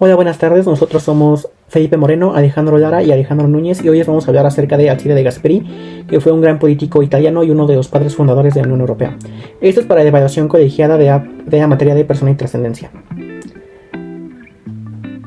Hola, buenas tardes. Nosotros somos Felipe Moreno, Alejandro Lara y Alejandro Núñez y hoy les vamos a hablar acerca de Alcide de Gasperi, que fue un gran político italiano y uno de los padres fundadores de la Unión Europea. Esto es para la evaluación colegiada de la materia de persona y trascendencia.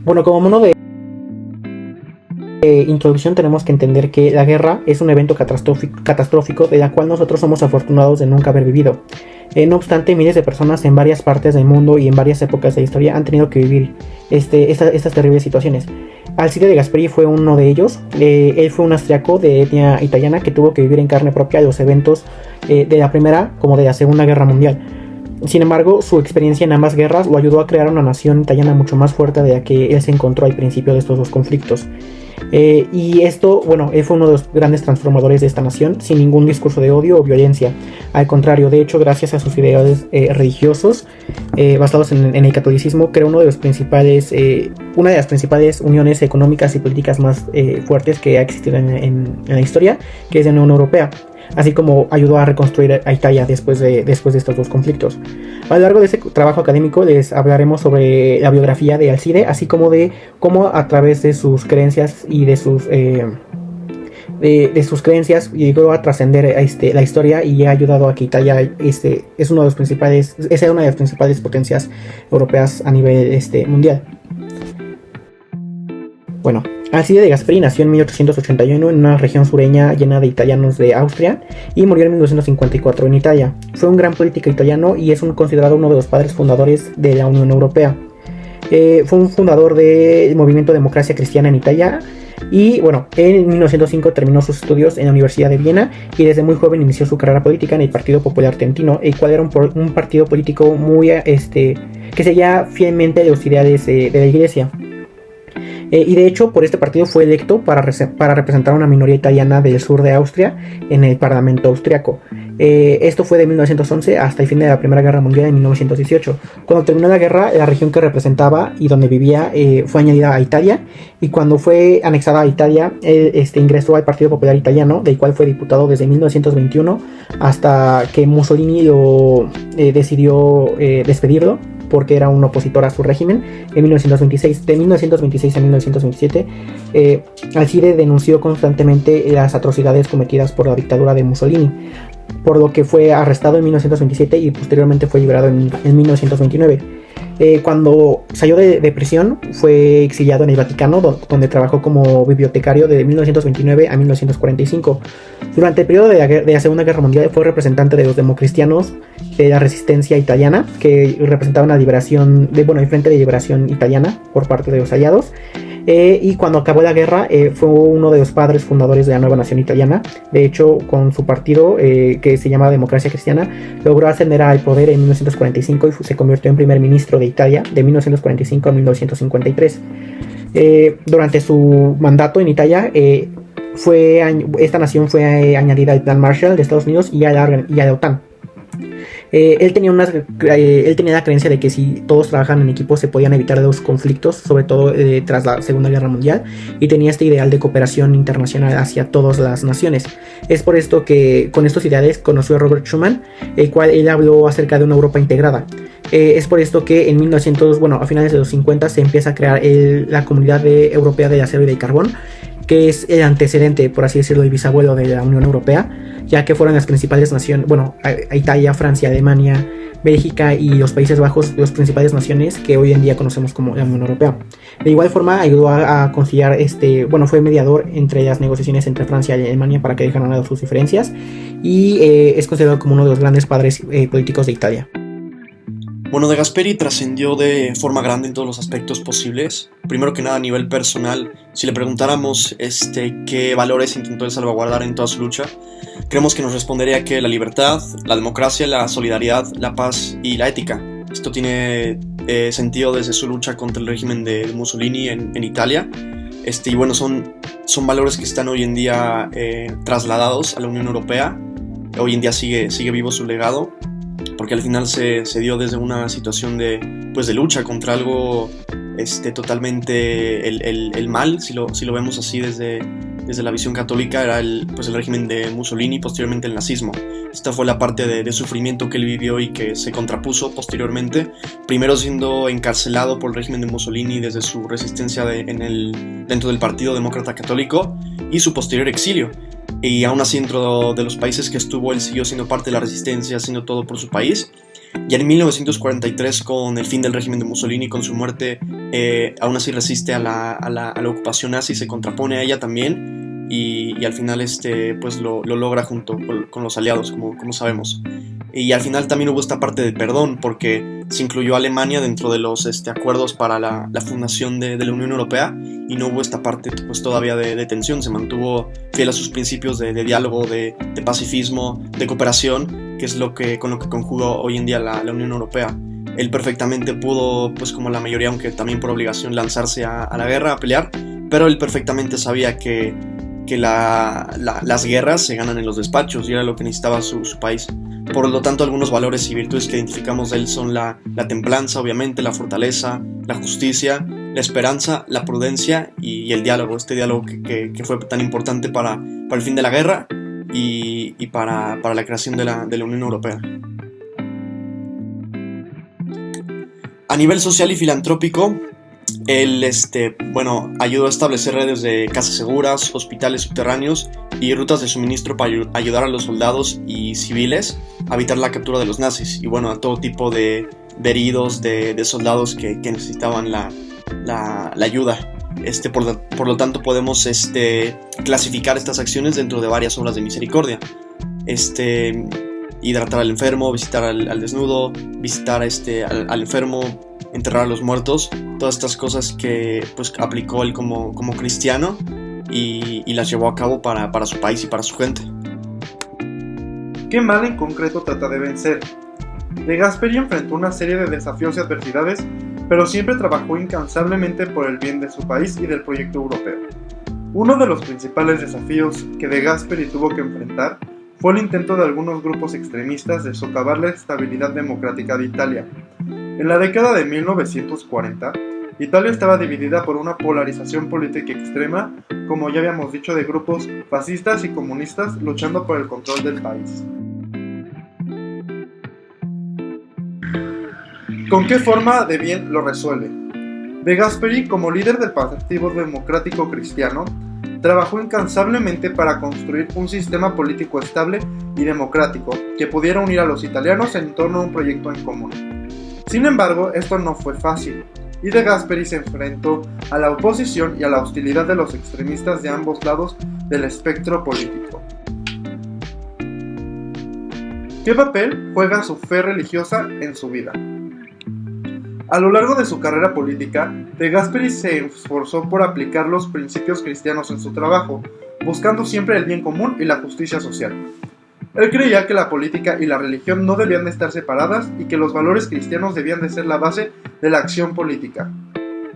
Bueno, como mono de introducción tenemos que entender que la guerra es un evento catastrófico de la cual nosotros somos afortunados de nunca haber vivido. No obstante, miles de personas en varias partes del mundo y en varias épocas de la historia han tenido que vivir estas terribles situaciones. Alcide de Gasperi fue uno de ellos. Él fue un austriaco de etnia italiana que tuvo que vivir en carne propia los eventos de la Primera como de la Segunda Guerra Mundial. Sin embargo, su experiencia en ambas guerras lo ayudó a crear una nación italiana mucho más fuerte de la que él se encontró al principio de estos dos conflictos. Y esto, él fue uno de los grandes transformadores de esta nación, sin ningún discurso de odio o violencia. Al contrario, de hecho, gracias a sus ideales religiosos basados en el catolicismo, creó una de las principales uniones económicas y políticas más fuertes que ha existido en la historia, que es la Unión Europea, así como ayudó a reconstruir a Italia después de estos dos conflictos. A lo largo de este trabajo académico les hablaremos sobre la biografía de Alcide, así como de cómo a través de sus creencias y de sus creencias llegó a trascender la historia y ha ayudado a que Italia es una de las principales potencias europeas a nivel mundial. Bueno, Alcide de Gasperi nació en 1881 en una región sureña llena de italianos de Austria y murió en 1954 en Italia. Fue un gran político italiano y es considerado uno de los padres fundadores de la Unión Europea. Fue un fundador del movimiento Democracia Cristiana en Italia y en 1905 terminó sus estudios en la Universidad de Viena y desde muy joven inició su carrera política en el Partido Popular Argentino, el cual era un partido político muy que seguía fielmente los ideales de la Iglesia. Y de hecho por este partido fue electo para representar a una minoría italiana del sur de Austria en el Parlamento austriaco. Esto fue de 1911 hasta el fin de la Primera Guerra Mundial en 1918. Cuando terminó la guerra, la región que representaba y donde vivía fue añadida a Italia, y cuando fue anexada a Italia, él ingresó al Partido Popular Italiano, del cual fue diputado desde 1921 hasta que Mussolini decidió despedirlo porque era un opositor a su régimen en 1926. De 1926 a 1927, Alcide denunció constantemente las atrocidades cometidas por la dictadura de Mussolini, por lo que fue arrestado en 1927 y posteriormente fue liberado en 1929. Cuando salió de prisión, fue exiliado en el Vaticano, donde trabajó como bibliotecario de 1929 a 1945. Durante el periodo de la Segunda Guerra Mundial fue representante de los democristianos de la resistencia italiana, que representaban la liberación el Frente de Liberación Italiana por parte de los aliados. Y cuando acabó la guerra fue uno de los padres fundadores de la nueva nación italiana. De hecho, con su partido que se llama Democracia Cristiana, logró ascender al poder en 1945 y se convirtió en primer ministro de Italia de 1945 a 1953. Durante su mandato en Italia, esta nación fue añadida al Plan Marshall de Estados Unidos y a la OTAN. Él tenía la creencia de que si todos trabajan en equipo se podían evitar los conflictos, sobre todo tras la Segunda Guerra Mundial, y tenía este ideal de cooperación internacional hacia todas las naciones. Es por esto que con estos ideales conoció a Robert Schuman, el cual él habló acerca de una Europa integrada. Es por esto que en a finales de los 50 se empieza a crear la Comunidad Europea del Acero y del Carbón, que es el antecedente, por así decirlo, el bisabuelo de la Unión Europea, ya que fueron las principales naciones, Italia, Francia, Alemania, Bélgica y los Países Bajos, las principales naciones que hoy en día conocemos como la Unión Europea. De igual forma ayudó a conciliar, fue mediador entre las negociaciones entre Francia y Alemania para que dejaran a lado sus diferencias, y es considerado como uno de los grandes padres políticos de Italia. Bueno, de Gasperi trascendió de forma grande en todos los aspectos posibles. Primero que nada, a nivel personal, si le preguntáramos qué valores intentó él salvaguardar en toda su lucha, creemos que nos respondería que la libertad, la democracia, la solidaridad, la paz y la ética. Esto tiene sentido desde su lucha contra el régimen de Mussolini en Italia. Son valores que están hoy en día trasladados a la Unión Europea. Hoy en día sigue vivo su legado, porque al final se dio desde una situación de lucha contra algo totalmente el mal, si lo vemos así desde desde la visión católica era el régimen de Mussolini y posteriormente el nazismo. Esta fue la parte de sufrimiento que él vivió y que se contrapuso posteriormente, primero siendo encarcelado por el régimen de Mussolini desde su resistencia dentro del Partido Demócrata Católico y su posterior exilio. Y aún así, dentro de los países que estuvo, él siguió siendo parte de la resistencia, haciendo todo por su país. Ya en 1943, con el fin del régimen de Mussolini, con su muerte, aún así resiste a la ocupación nazi, se contrapone a ella también y al final lo logra junto con los aliados, como sabemos. Y al final también hubo esta parte de perdón, porque se incluyó a Alemania dentro de los acuerdos para la fundación de la Unión Europea, y no hubo esta parte pues todavía de tensión. Se mantuvo fiel a sus principios de diálogo, de pacifismo, de cooperación, que es con lo que conjuga hoy en día la Unión Europea. Él perfectamente pudo, pues como la mayoría, aunque también por obligación, lanzarse a la guerra, a pelear, pero él perfectamente sabía que las guerras se ganan en los despachos, y era lo que necesitaba su país. Por lo tanto, algunos valores y virtudes que identificamos de él son la templanza, obviamente, la fortaleza, la justicia, la esperanza, la prudencia y el diálogo. Este diálogo que fue tan importante para el fin de la guerra y para la creación de la Unión Europea. A nivel social y filantrópico, él ayudó a establecer redes de casas seguras, hospitales subterráneos y rutas de suministro para ayudar a los soldados y civiles a evitar la captura de los nazis, y a todo tipo de heridos, de soldados que necesitaban la ayuda. Por lo tanto, podemos clasificar estas acciones dentro de varias obras de misericordia. Hidratar al enfermo, visitar al desnudo, visitar al enfermo, enterrar a los muertos, todas estas cosas que pues aplicó él como cristiano y las llevó a cabo para su país y para su gente. ¿Qué mal en concreto trata de vencer? De Gasperi enfrentó una serie de desafíos y adversidades, pero siempre trabajó incansablemente por el bien de su país y del proyecto europeo. Uno de los principales desafíos que De Gasperi tuvo que enfrentar fue el intento de algunos grupos extremistas de socavar la estabilidad democrática de Italia. En la década de 1940, Italia estaba dividida por una polarización política extrema, como ya habíamos dicho, de grupos fascistas y comunistas luchando por el control del país. ¿Con qué forma de bien lo resuelve? De Gasperi, como líder del Partido Democrático Cristiano, trabajó incansablemente para construir un sistema político estable y democrático que pudiera unir a los italianos en torno a un proyecto en común. Sin embargo, esto no fue fácil, y De Gasperi se enfrentó a la oposición y a la hostilidad de los extremistas de ambos lados del espectro político. ¿Qué papel juega su fe religiosa en su vida? A lo largo de su carrera política, De Gasperi se esforzó por aplicar los principios cristianos en su trabajo, buscando siempre el bien común y la justicia social. Él creía que la política y la religión no debían de estar separadas y que los valores cristianos debían de ser la base de la acción política.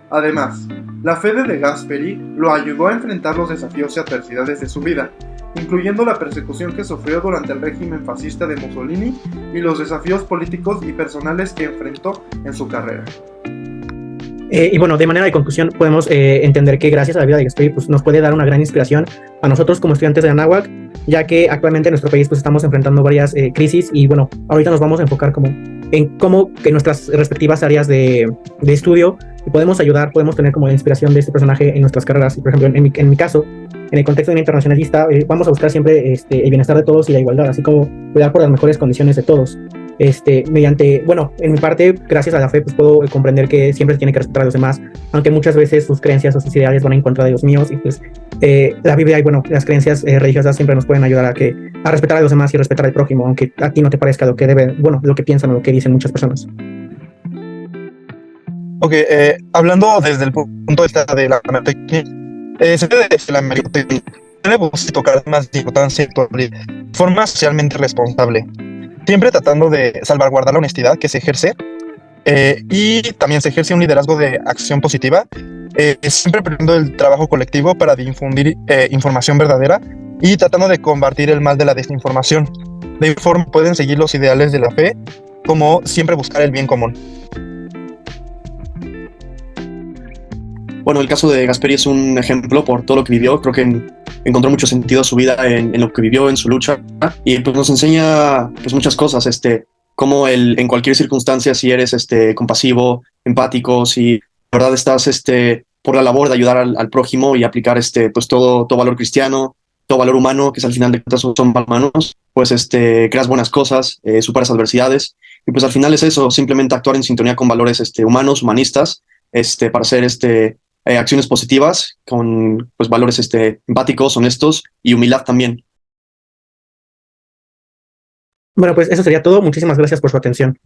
Además, la fe de Gasperi lo ayudó a enfrentar los desafíos y adversidades de su vida, incluyendo la persecución que sufrió durante el régimen fascista de Mussolini y los desafíos políticos y personales que enfrentó en su carrera. De manera de conclusión, podemos entender que gracias a la vida de Gasperi pues, nos puede dar una gran inspiración a nosotros como estudiantes de Anáhuac, ya que actualmente en nuestro país pues, estamos enfrentando varias crisis y ahorita nos vamos a enfocar en cómo que nuestras respectivas áreas de estudio podemos ayudar, podemos tener como la inspiración de este personaje en nuestras carreras. Y, por ejemplo, en mi caso, en el contexto de un internacionalista, vamos a buscar siempre el bienestar de todos y la igualdad, así como cuidar por las mejores condiciones de todos. En mi parte, gracias a la fe, pues puedo comprender que siempre se tiene que respetar a los demás, aunque muchas veces sus creencias o sus ideales van en contra de los míos, y pues la Biblia y las creencias religiosas siempre nos pueden ayudar a respetar a los demás y respetar al prójimo, aunque a ti no te parezca lo que lo que piensan o lo que dicen muchas personas. Ok, hablando desde el punto de vista de la mercadotecnia, se debe de la mercadotecnia debemos tocar más de importancia de forma socialmente responsable, siempre tratando de salvaguardar la honestidad que se ejerce y también se ejerce un liderazgo de acción positiva, siempre premiando el trabajo colectivo para difundir información verdadera y tratando de combatir el mal de la desinformación. De igual forma pueden seguir los ideales de la fe, como siempre buscar el bien común. Bueno, el caso de Gasperi es un ejemplo por todo lo que vivió. Creo que encontró mucho sentido a su vida en lo que vivió, en su lucha, y pues nos enseña pues muchas cosas, cómo en cualquier circunstancia, si eres compasivo, empático, si de verdad estás por la labor de ayudar al prójimo y aplicar pues todo valor cristiano, todo valor humano, que es al final de cuentas son humanos, pues creas buenas cosas, superas adversidades, y pues al final es eso, simplemente actuar en sintonía con valores humanos, humanistas, para hacer acciones positivas con pues valores empáticos, honestos y humildad también. Bueno, pues eso sería todo. Muchísimas gracias por su atención.